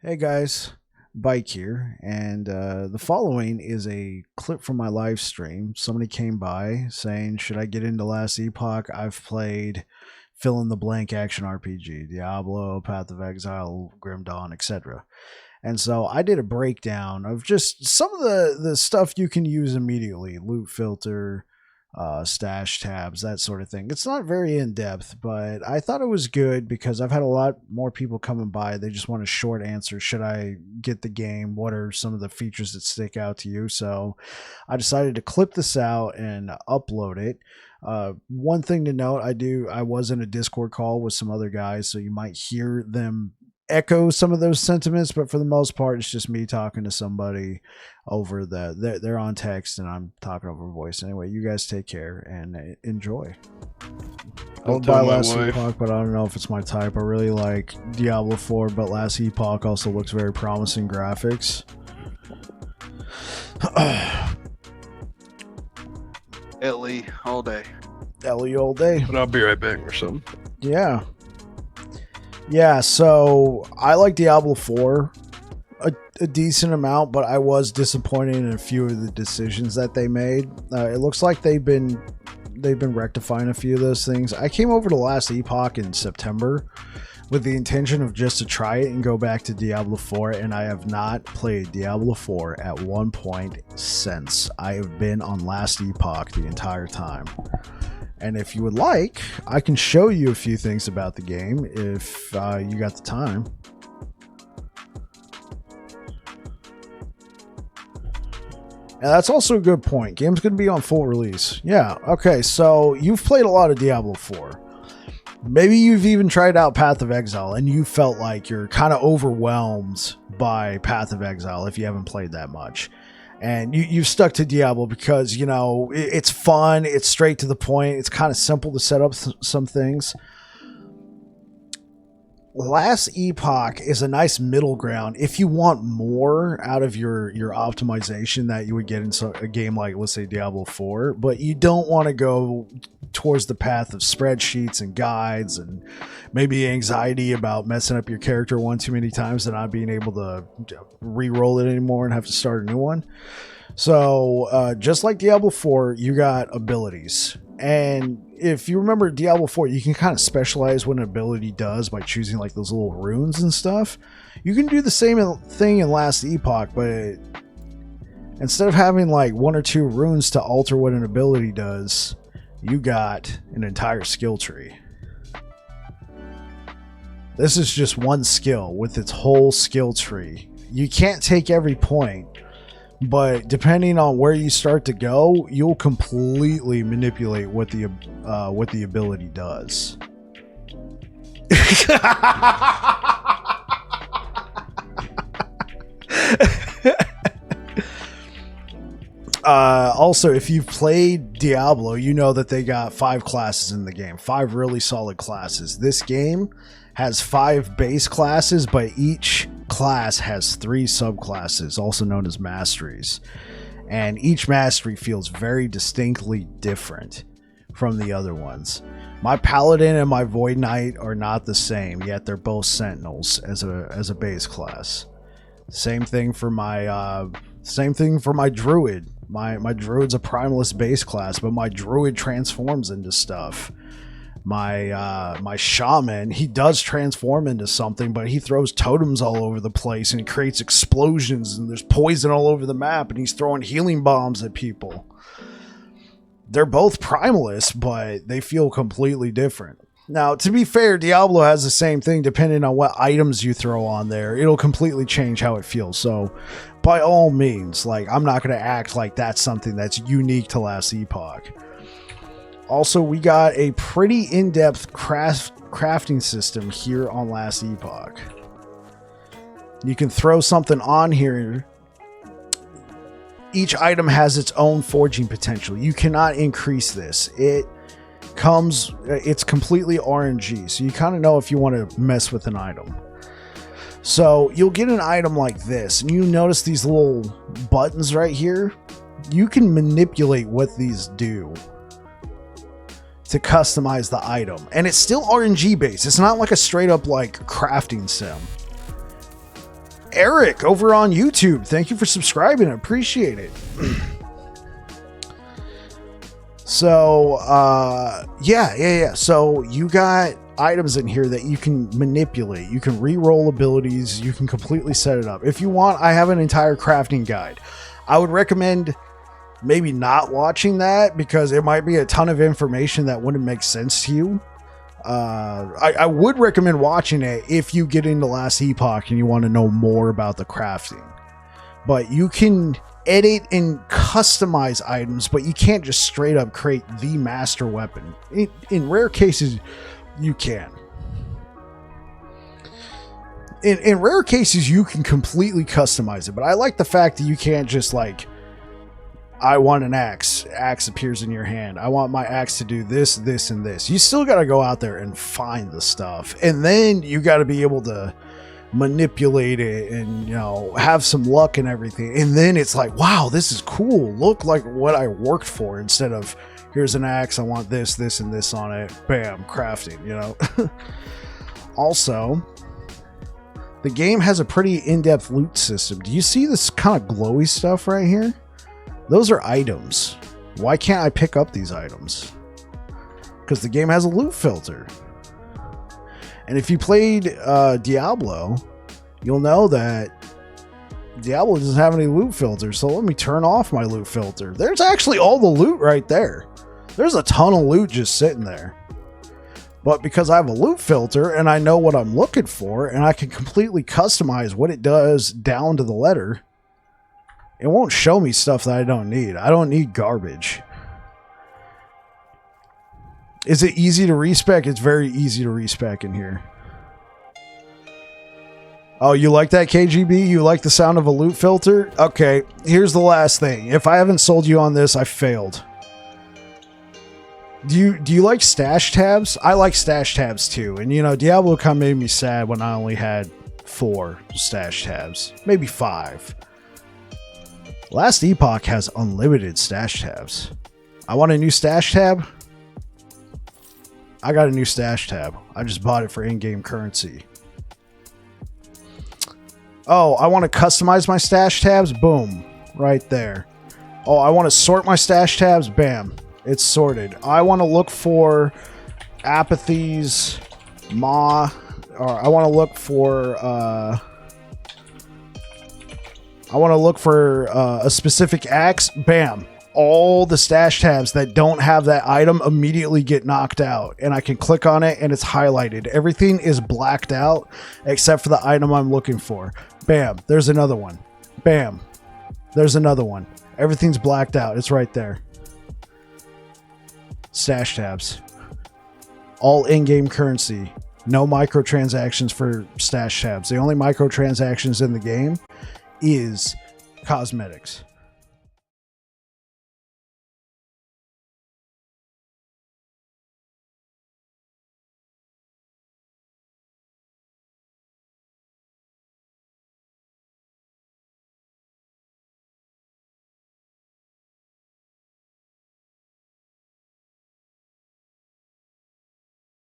Hey guys, Bike here, and the following is a clip from my live stream. Somebody came by saying, "Should I get into Last Epoch? I've played fill in the blank action RPG, Diablo, Path of Exile, Grim Dawn, etc." And so I did a breakdown of just some of the stuff you can use immediately: loot filter, stash tabs, that sort of thing. It's not very in depth, but I thought it was good because I've had a lot more people coming by. They just want a short answer. Should I get the game? What are some of the features that stick out to you? So I decided to clip this out and upload it. One thing to note, I was in a Discord call with some other guys, so you might hear them echo some of those sentiments, but for the most part it's just me talking to somebody over they're on text and I'm talking over voice. Anyway, you guys take care and enjoy. I would buy Last Epoch, but I don't know if it's my type. I really like Diablo 4, but Last Epoch also looks very promising graphics. Ellie all day. Ellie all day. But I'll be right back or something. Yeah, so I like Diablo 4 a decent amount, but I was disappointed in a few of the decisions that they made. It looks like they've been rectifying a few of those things. I came over to Last Epoch in September with the intention of just to try it and go back to Diablo 4, and I have not played Diablo 4 at one point since. I have been on Last Epoch the entire time. And if you would like, I can show you a few things about the game if you got the time. And that's also a good point. Game's going to be on full release. Yeah, okay, so you've played a lot of Diablo 4. Maybe you've even tried out Path of Exile and you felt like you're kind of overwhelmed by Path of Exile if you haven't played that much. And you've stuck to Diablo because, you know, it's fun, it's straight to the point, it's kind of simple to set up some things. Last Epoch is a nice middle ground if you want more out of your optimization that you would get in a game like, let's say, Diablo 4, but you don't want to go towards the path of spreadsheets and guides and maybe anxiety about messing up your character one too many times and not being able to re-roll it anymore and have to start a new one. So just like Diablo 4, you got abilities. And if you remember Diablo 4, you can kind of specialize what an ability does by choosing like those little runes and stuff. You can do the same thing in Last Epoch, but instead of having like one or two runes to alter what an ability does, you got an entire skill tree. This is just one skill with its whole skill tree. You can't take every point, but depending on where you start to go, you'll completely manipulate what the ability does. Also, if you've played Diablo, you know that they got 5 classes in the game, 5 really solid classes. This game has 5 base classes, but each class has 3 subclasses, also known as masteries. And each mastery feels very distinctly different from the other ones. My Paladin and my Void Knight are not the same, yet they're both Sentinels as a base class. Same thing for my Druid. My Druid's a Primalist base class, but my Druid transforms into stuff. My Shaman, he does transform into something, but he throws totems all over the place and he creates explosions and there's poison all over the map and he's throwing healing bombs at people. They're both Primalists, but they feel completely different. Now, to be fair, Diablo has the same thing. Depending on what items you throw on there, it'll completely change how it feels. So, by all means, like, I'm not going to act like that's something that's unique to Last Epoch. Also, we got a pretty in-depth crafting system here on Last Epoch. You can throw something on here. Each item has its own forging potential. You cannot increase this. It's completely RNG, so you kind of know if you want to mess with an item. So you'll get an item like this, and you notice these little buttons right here. You can manipulate what these do to customize the item, and it's still RNG based. It's not like a straight up like crafting sim. Eric over on YouTube. Thank you for subscribing. I appreciate it. So, yeah. So you got items in here that you can manipulate. You can re-roll abilities. You can completely set it up. If you want, I have an entire crafting guide. I would recommend maybe not watching that because it might be a ton of information that wouldn't make sense to you. I would recommend watching it if you get into Last Epoch and you want to know more about the crafting. But you can edit and customize items, but you can't just straight up create the master weapon. In rare cases, you can. In rare cases, you can completely customize it, but I like the fact that you can't just like, I want an axe. Axe appears in your hand. I want my axe to do this, this, and this. You still got to go out there and find the stuff. And then you got to be able to manipulate it and, you know, have some luck and everything. And then it's like, wow, this is cool. Look like what I worked for instead of here's an axe. I want this, this, and this on it. Bam, crafting, you know. Also, the game has a pretty in-depth loot system. Do you see this kind of glowy stuff right here? Those are items. Why can't I pick up these items? Because the game has a loot filter. And if you played Diablo, you'll know that Diablo doesn't have any loot filters. So let me turn off my loot filter. There's actually all the loot right there. There's a ton of loot just sitting there. But because I have a loot filter and I know what I'm looking for and I can completely customize what it does down to the letter, it won't show me stuff that I don't need. I don't need garbage. Is it easy to respec? It's very easy to respec in here. Oh, you like that, KGB? You like the sound of a loot filter? Okay, here's the last thing. If I haven't sold you on this, I failed. Do you like stash tabs? I like stash tabs too. And you know, Diablo kind of made me sad when I only had 4 stash tabs. Maybe 5. Last Epoch has unlimited stash tabs. I want a new stash tab. I got a new stash tab. I just bought it for in-game currency. Oh, I want to customize my stash tabs. Boom. Right there. Oh, I want to sort my stash tabs. Bam. It's sorted. I want to look for apathies, or I want to look for a specific axe. Bam. All the stash tabs that don't have that item immediately get knocked out. And I can click on it and it's highlighted. Everything is blacked out except for the item I'm looking for. Bam. There's another one. Bam. There's another one. Everything's blacked out. It's right there. Stash tabs. All in-game currency. No microtransactions for stash tabs. The only microtransactions in the game is cosmetics.